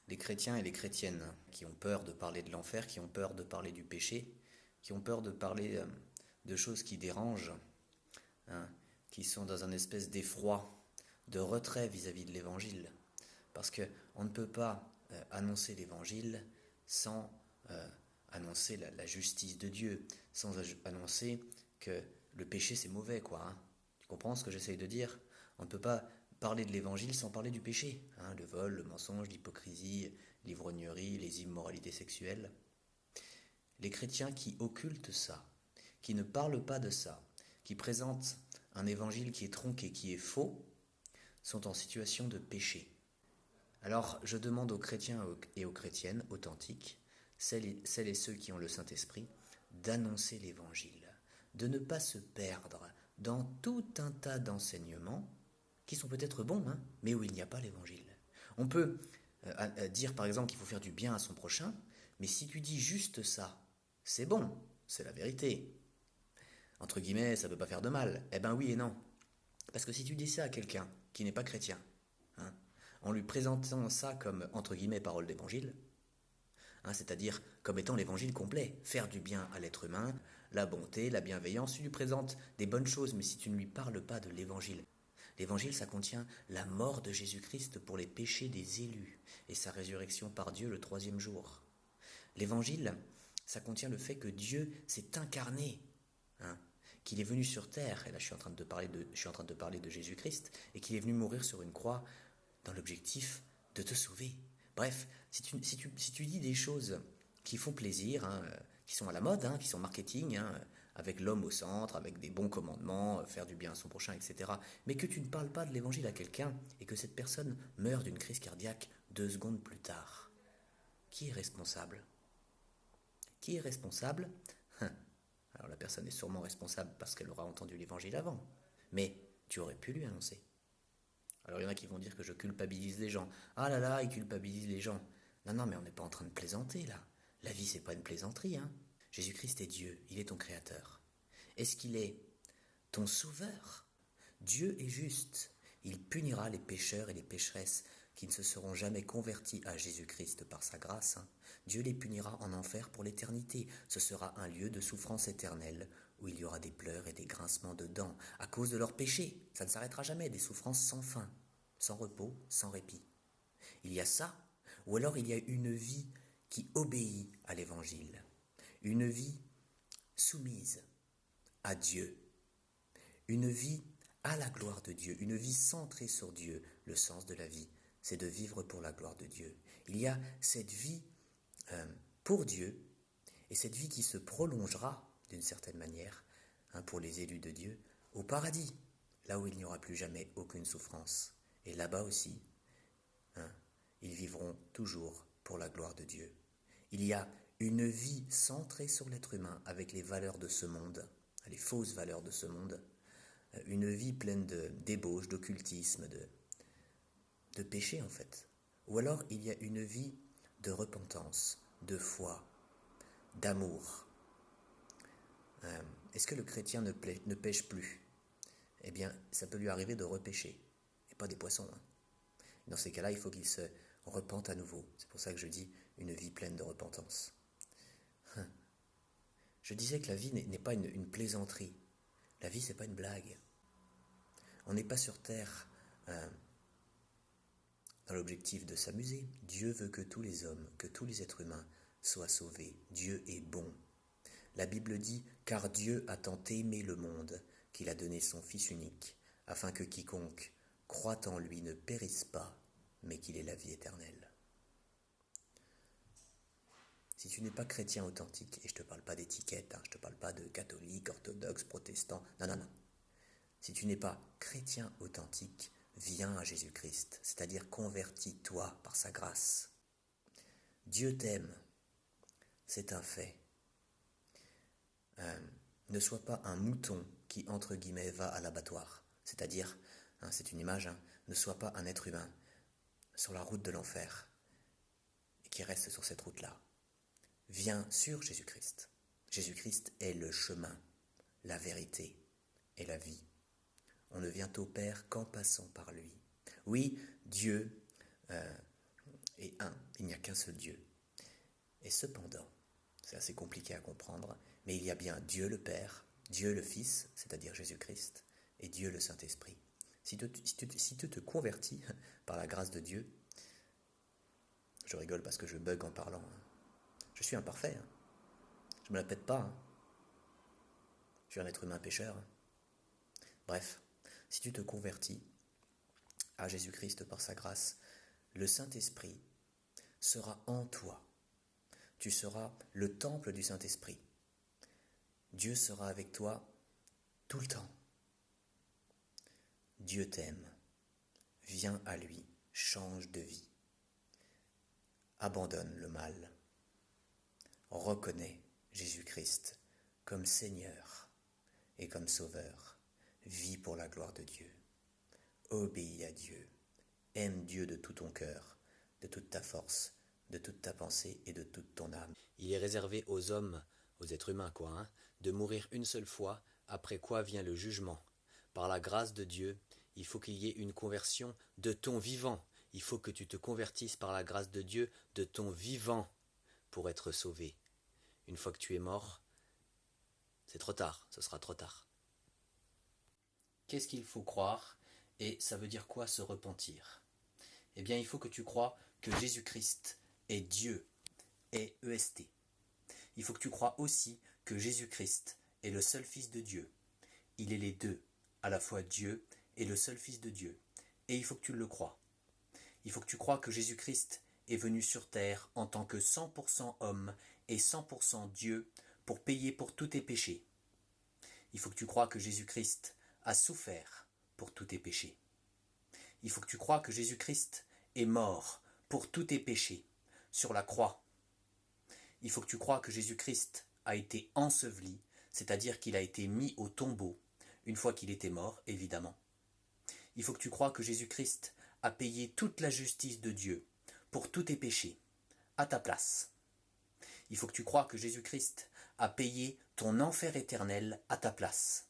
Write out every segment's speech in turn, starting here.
Les chrétiens et les chrétiennes qui ont peur de parler de l'enfer, qui ont peur de parler du péché, qui ont peur de parler de choses qui dérangent, hein, qui sont dans un espèce d'effroi, de retrait vis-à-vis de l'évangile. Parce qu'on ne peut pas annoncer l'évangile sans annoncer la justice de Dieu, sans annoncer que le péché c'est mauvais, quoi. Hein. Tu comprends ce que j'essaye de dire? On ne peut pas parler de l'évangile sans parler du péché. Hein, le vol, le mensonge, l'hypocrisie, l'ivrognerie, les immoralités sexuelles. Les chrétiens qui occultent ça, qui ne parlent pas de ça, qui présentent un évangile qui est tronqué, qui est faux, sont en situation de péché. Alors je demande aux chrétiens et aux chrétiennes authentiques, celles et ceux qui ont le Saint-Esprit, d'annoncer l'Évangile, de ne pas se perdre dans tout un tas d'enseignements qui sont peut-être bons, hein, mais où il n'y a pas l'Évangile. On peut dire par exemple qu'il faut faire du bien à son prochain, mais si tu dis juste ça, c'est bon, c'est la vérité. Entre guillemets, ça ne peut pas faire de mal. Eh ben oui et non. Parce que si tu dis ça à quelqu'un qui n'est pas chrétien, hein, en lui présentant ça comme, entre guillemets, parole d'évangile, hein, c'est-à-dire comme étant l'évangile complet, faire du bien à l'être humain, la bonté, la bienveillance, tu lui présentes des bonnes choses, mais si tu ne lui parles pas de l'évangile, l'évangile ça contient la mort de Jésus-Christ pour les péchés des élus et sa résurrection par Dieu le troisième jour. L'évangile, ça contient le fait que Dieu s'est incarné, hein, qu'il est venu sur terre, et là je suis en train de parler de Jésus-Christ, et qu'il est venu mourir sur une croix dans l'objectif de te sauver. Bref, si tu dis des choses qui font plaisir, hein, qui sont à la mode, hein, qui sont marketing, hein, avec l'homme au centre, avec des bons commandements, faire du bien à son prochain, etc., mais que tu ne parles pas de l'évangile à quelqu'un et que cette personne meurt d'une crise cardiaque 2 secondes plus tard, qui est responsable? Qui est responsable? Alors la personne est sûrement responsable parce qu'elle aura entendu l'évangile avant. Mais tu aurais pu lui annoncer. Alors il y en a qui vont dire que je culpabilise les gens. Ah là là, ils culpabilisent les gens. Non, non, mais on n'est pas en train de plaisanter là. La vie, c'est pas une plaisanterie, hein. Jésus-Christ est Dieu, il est ton créateur. Est-ce qu'il est ton sauveur? Dieu est juste. Il punira les pécheurs et les pécheresses qui ne se seront jamais convertis à Jésus-Christ par sa grâce. Hein. Dieu les punira en enfer pour l'éternité. Ce sera un lieu de souffrance éternelle où il y aura des pleurs et des grincements de dents à cause de leurs péchés. Ça ne s'arrêtera jamais, des souffrances sans fin, sans repos, sans répit. Il y a ça, ou alors il y a une vie qui obéit à l'Évangile, une vie soumise à Dieu, une vie à la gloire de Dieu, une vie centrée sur Dieu. Le sens de la vie, c'est de vivre pour la gloire de Dieu. Il y a cette vie pour Dieu, et cette vie qui se prolongera, d'une certaine manière, hein, pour les élus de Dieu, au paradis, là où il n'y aura plus jamais aucune souffrance. Et là-bas aussi, hein, ils vivront toujours pour la gloire de Dieu. Il y a une vie centrée sur l'être humain avec les valeurs de ce monde, les fausses valeurs de ce monde, une vie pleine de débauche, d'occultisme, de péché en fait. Ou alors il y a une vie de repentance, de foi, d'amour. Est-ce que le chrétien ne pêche plus? Eh bien, ça peut lui arriver de repêcher, et pas des poissons. Hein. Dans ces cas-là, il faut qu'il se repente à nouveau. C'est pour ça que je dis une vie pleine de repentance. Je disais que la vie n'est pas une plaisanterie. La vie, c'est pas une blague. On n'est pas sur terre dans l'objectif de s'amuser. Dieu veut que tous les hommes, que tous les êtres humains soient sauvés. Dieu est bon. La Bible dit « Car Dieu a tant aimé le monde qu'il a donné son Fils unique, afin que quiconque croit en lui ne périsse pas, mais qu'il ait la vie éternelle. » Si tu n'es pas chrétien authentique, et je ne te parle pas d'étiquette, hein, je ne te parle pas de catholique, orthodoxe, protestant, non, non, non. Si tu n'es pas chrétien authentique, viens à Jésus-Christ, c'est-à-dire convertis-toi par sa grâce. Dieu t'aime, c'est un fait. Ne sois pas un mouton qui, entre guillemets, va à l'abattoir. C'est-à-dire, hein, c'est une image, hein, ne sois pas un être humain sur la route de l'enfer et qui reste sur cette route-là. Viens sur Jésus-Christ. Jésus-Christ est le chemin, la vérité et la vie. On ne vient au Père qu'en passant par lui. Oui, Dieu et un. Il n'y a qu'un seul Dieu. Et cependant, c'est assez compliqué à comprendre, mais il y a bien Dieu le Père, Dieu le Fils, c'est-à-dire Jésus-Christ, et Dieu le Saint-Esprit. Si tu te convertis par la grâce de Dieu, je rigole parce que je bug en parlant. Je suis imparfait. Je me la pète pas. Je suis un être humain pécheur. Bref, si tu te convertis à Jésus-Christ par sa grâce, le Saint-Esprit sera en toi. Tu seras le temple du Saint-Esprit. Dieu sera avec toi tout le temps. Dieu t'aime. Viens à lui. Change de vie. Abandonne le mal. Reconnais Jésus-Christ comme Seigneur et comme Sauveur. Vis pour la gloire de Dieu. Obéis à Dieu. Aime Dieu de tout ton cœur, de toute ta force, de toute ta pensée et de toute ton âme. Il est réservé aux hommes, aux êtres humains de mourir une seule fois, après quoi vient le jugement. Par la grâce de Dieu, il faut qu'il y ait une conversion de ton vivant. Il faut que tu te convertisses par la grâce de Dieu de ton vivant pour être sauvé. Une fois que tu es mort, c'est trop tard, ce sera trop tard. Qu'est-ce qu'il faut croire et ça veut dire quoi se repentir? Eh bien, il faut que tu crois que Jésus-Christ est Dieu, est EST. Il faut que tu crois aussi que Jésus-Christ est le seul Fils de Dieu. Il est les deux, à la fois Dieu et le seul Fils de Dieu. Et il faut que tu le crois. Il faut que tu crois que Jésus-Christ est venu sur terre en tant que 100% homme et 100% Dieu pour payer pour tous tes péchés. Il faut que tu crois que Jésus-Christ a souffert pour tous tes péchés. Il faut que tu crois que Jésus-Christ est mort pour tous tes péchés sur la croix. Il faut que tu crois que Jésus-Christ a été enseveli, c'est-à-dire qu'il a été mis au tombeau, une fois qu'il était mort, évidemment. Il faut que tu crois que Jésus-Christ a payé toute la justice de Dieu pour tous tes péchés, à ta place. Il faut que tu crois que Jésus-Christ a payé ton enfer éternel à ta place.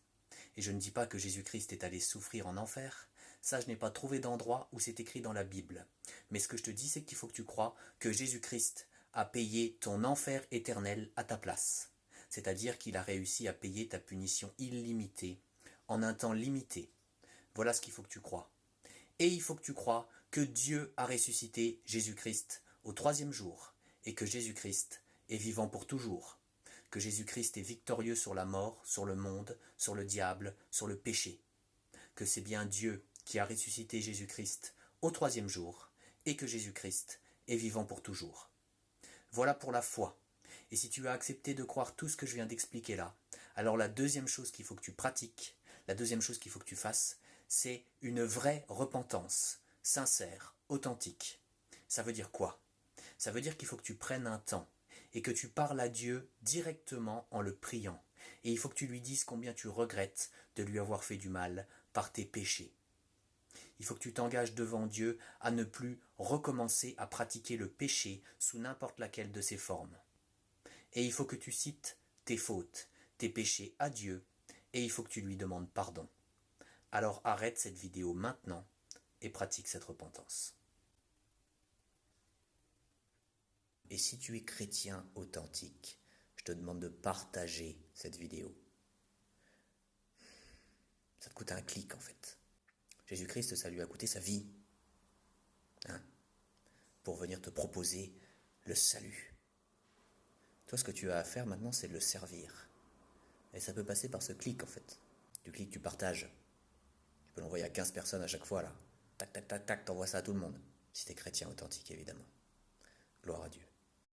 Et je ne dis pas que Jésus-Christ est allé souffrir en enfer, ça je n'ai pas trouvé d'endroit où c'est écrit dans la Bible. Mais ce que je te dis, c'est qu'il faut que tu crois que Jésus-Christ a payé ton enfer éternel à ta place. C'est-à-dire qu'il a réussi à payer ta punition illimitée, en un temps limité. Voilà ce qu'il faut que tu crois. Et il faut que tu crois que Dieu a ressuscité Jésus-Christ au 3e jour, et que Jésus-Christ est vivant pour toujours, que Jésus-Christ est victorieux sur la mort, sur le monde, sur le diable, sur le péché, que c'est bien Dieu qui a ressuscité Jésus-Christ au 3e jour, et que Jésus-Christ est vivant pour toujours. Voilà pour la foi. Et si tu as accepté de croire tout ce que je viens d'expliquer là, alors la deuxième chose qu'il faut que tu pratiques, la deuxième chose qu'il faut que tu fasses, c'est une vraie repentance, sincère, authentique. Ça veut dire quoi? Ça veut dire qu'il faut que tu prennes un temps et que tu parles à Dieu directement en le priant. Et il faut que tu lui dises combien tu regrettes de lui avoir fait du mal par tes péchés. Il faut que tu t'engages devant Dieu à ne plus recommencer à pratiquer le péché sous n'importe laquelle de ses formes. Et il faut que tu cites tes fautes, tes péchés à Dieu, et il faut que tu lui demandes pardon. Alors arrête cette vidéo maintenant et pratique cette repentance. Et si tu es chrétien authentique, je te demande de partager cette vidéo. Ça te coûte un clic en fait. Jésus-Christ, ça lui a coûté sa vie. Pour venir te proposer le salut. Toi, ce que tu as à faire maintenant, c'est de le servir. Et ça peut passer par ce clic en fait. Tu cliques, tu partages. Tu peux l'envoyer à 15 personnes à chaque fois là. Tac, tac, tac, tac, t'envoies ça à tout le monde. Si t'es chrétien authentique, évidemment. Gloire à Dieu.